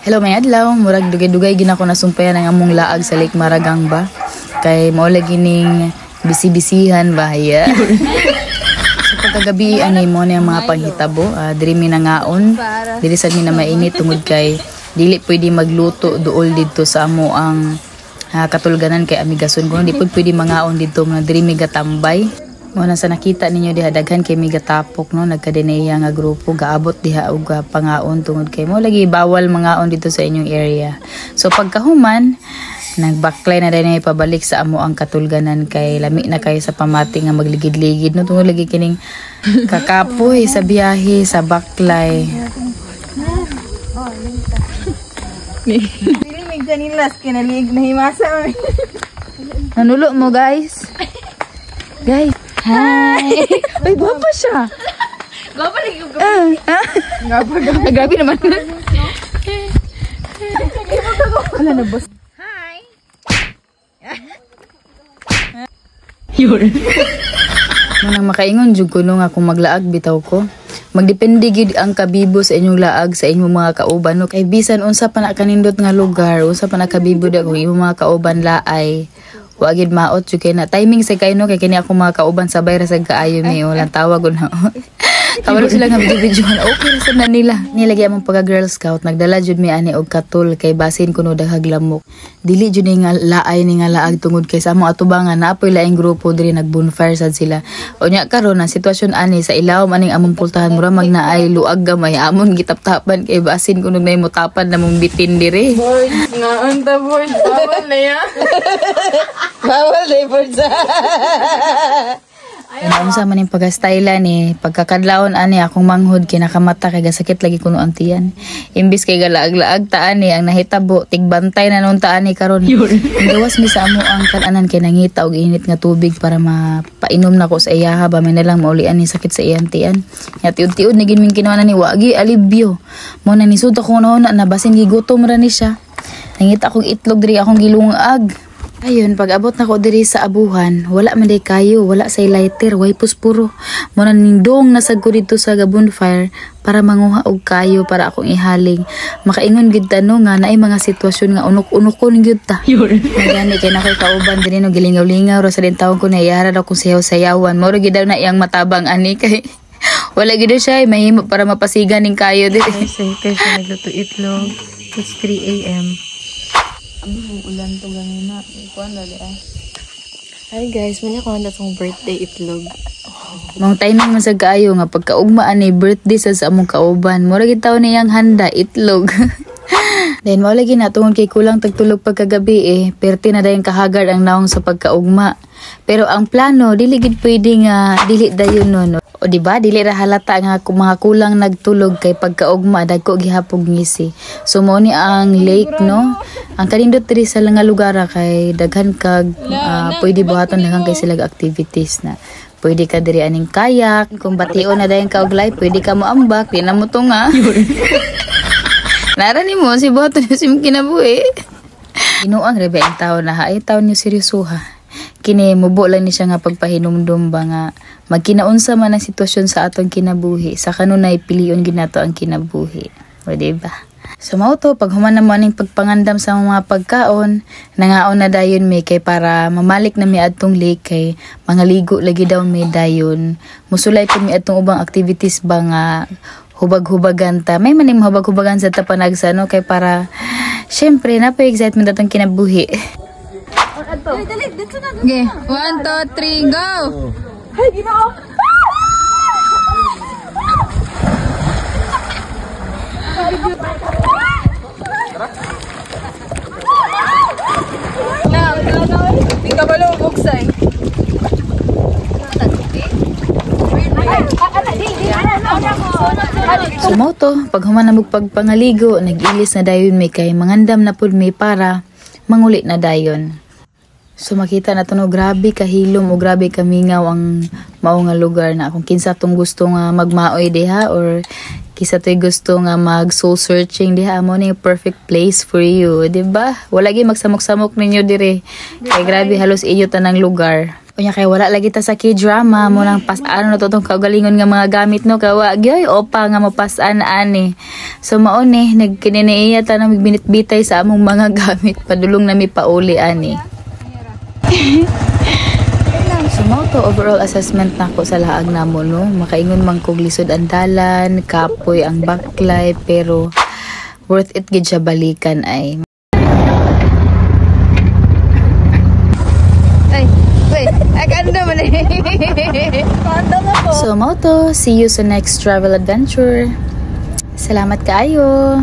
Hello may adlaw, murag dugay-dugay ginako nasumpayan ang among laag sa Lake Maragang ba. Kay mao lagi ning bisi-bisihan ba ya. So pagkagabi ani mo ni ang mga panghitabo, diri mi nangaon, diri sad mi na mainit tungod kay dili pwede magluto duol didto sa amo ang katulganan kay amigason ko. Di pwede mangaon didto na diri mi gatambay. Muna sa nakita ninyo diha daghan kay mi gatapok no, nagkadeneya nga grupo gaabot diha og pangaon tungod kay mo lagi bawal mangaon dito sa inyong area. So pagkahuman nagbaklay na din pabalik sa amo ang katulganan kay lami na kayo sa pamati nga magligid-ligid no tungod lagi kining kakapoy sa biyahe sa baklay. Dili mig kanilas kinalig na himasa. Nanulo mo guys. Guys, hi. Ay, guwapa siya. Gapa lagi ko. Gapa. Grabe naman. Wala na boss. Hi. Yun. Manang makaingon jud ko no nga kung maglaag bitaw ko. Magdepende gid ang kabibo sa inyong laag sa inyong mga kauban no kay bisan unsa pa na kanindot nga lugar, unsa pa na kabibo da kung inyong mga kauban laay. Wa gid maot jud kay na timing sa kay no kay kini ako mga kauban sabay ra sa kaayo mi walang tawag na. Tawag sila nga video-videohan okay ra sad na nila. Nilagi among pagka Girl Scout nagdala jud mi ani og katul kay basin kuno daghag lamok. Dili jud ni nga laay ni nga laag tungod kay sa among atubangan naapoy laing grupo diri nagbonfire sad sila. Unya karon ang sitwasyon ani sa ilaw maning among pultahan mura magnaay luag gamay amon gitaptapan kay basin kuno nay motapan namong bitin diri. Boy, nga unta boy, bawal na ya. Bawal na boy. Ano sa maning pagastayla ni pagkakadlawon ani akong manghod kinakamata kay gasakit lagi kuno ang tiyan. Imbis kay galaag-laag taan ni ang nahitabo tigbantay na nun taan ni karon. Gawas mi sa amo ang kananan kay nangita og init nga tubig para mapainom nako sa iyaha ba may nalang maulian ni sakit sa iyang tiyan. Ya tiud-tiud ni gin min kinuha ni wagi alibyo. Mo na nisud ako na basin gigutom ra ni siya. Nangita akong itlog diri akong gilungag. Ayun, pag abot na ko diri sa abuhan, wala man day kayo, wala say lighter, way puspuro. Muna nindong nasag ko dito sa bonfire para manguha og kayo para akong ihaling. Makaingon gid no nga naay mga sitwasyon nga unok-unokon gyud ta. Nagani kay nakoy kauban diri no gilingaw-lingaw ra sa din taon ko na iyara daw kung sayaw-sayawan. Mao gid daw na iyang matabang ani kay wala gid siya mahimo para mapasigan ning kayo diri. Say siya nagluto itlog. It's 3 AM. Ulan to ganina. Kuan dali ay. Hi guys, muna ko handa tong birthday itlog. Mang timing man sa kaayo nga pagkaugmaan ni birthday sa among kauban. Mura gid taw niyang handa itlog. Then mao lagi na tungod kay kulang tagtulog pagkagabi perti na dayon kahagard ang naong sa pagkaugma. Pero ang plano dili gid pwede nga dili dayon no. O diba dili ra halata nga mga kulang nagtulog kay pagkaugma dagko gihapog ngisi. So mo ni ang lake no. Ang kanindot diri sa nga lugar kay daghan kag pwede buhaton daghan kay sila activities na. Pwede ka diri aning kayak, kung bation na dayon ka og live, pwede ka mo ambak, di na mo to nga. Nara ni mo si buhaton si kinabuhi. Inuang rebe ang taon na ay taon ni seryosoha. Kini mubo lang ni siya nga pagpahinumdum ba nga magkinaunsa man ang sitwasyon sa atong kinabuhi sa kanunay pilion ginato ang kinabuhi. O diba? So mao to pag human naman ning pagpangandam sa mga pagkaon nangaon na dayon mi kay para mamalik na mi adtong lake kay mga ligo lagi daw mi dayon. Musulay pud mi adtong ubang activities ba nga hubag-hubagan ta. May maning hubag-hubagan sa tapanagsa no kay para syempre napa-excitement atong kinabuhi. Okay, 1, 2, 3, go! Ay, Ginoo! Tingka ba lang buksay? Sumoto, pag human na magpagpangaligo, nag-ilis na dayon may kay mangandam na pud may para mangulit na dayon. So makita na to no, grabe kahilom o grabe kamingaw ang mao nga lugar na kung kinsa tong gusto nga magmaoy diha or Kisa to'y gusto nga mag soul searching diha mo na yung perfect place for you, di ba? Wala gyud magsamok-samok ninyo dire. Kay grabe halos iyo tanang lugar. Unya kay wala lagi ta sa K-drama mo nang pas-ano na to tong kaugalingon nga mga gamit no kawa gyoy opa nga mapas-an ani. So mao ni nagkininiya ta nang binitbitay sa among mga gamit padulong na mi pauli ani. So mao to overall assessment nako sa laag namo no. Makaingon man kog lisod ang dalan, kapoy ang backlight pero worth it gid siya balikan ay. So, mao to. See you sa next travel adventure. Salamat kaayo.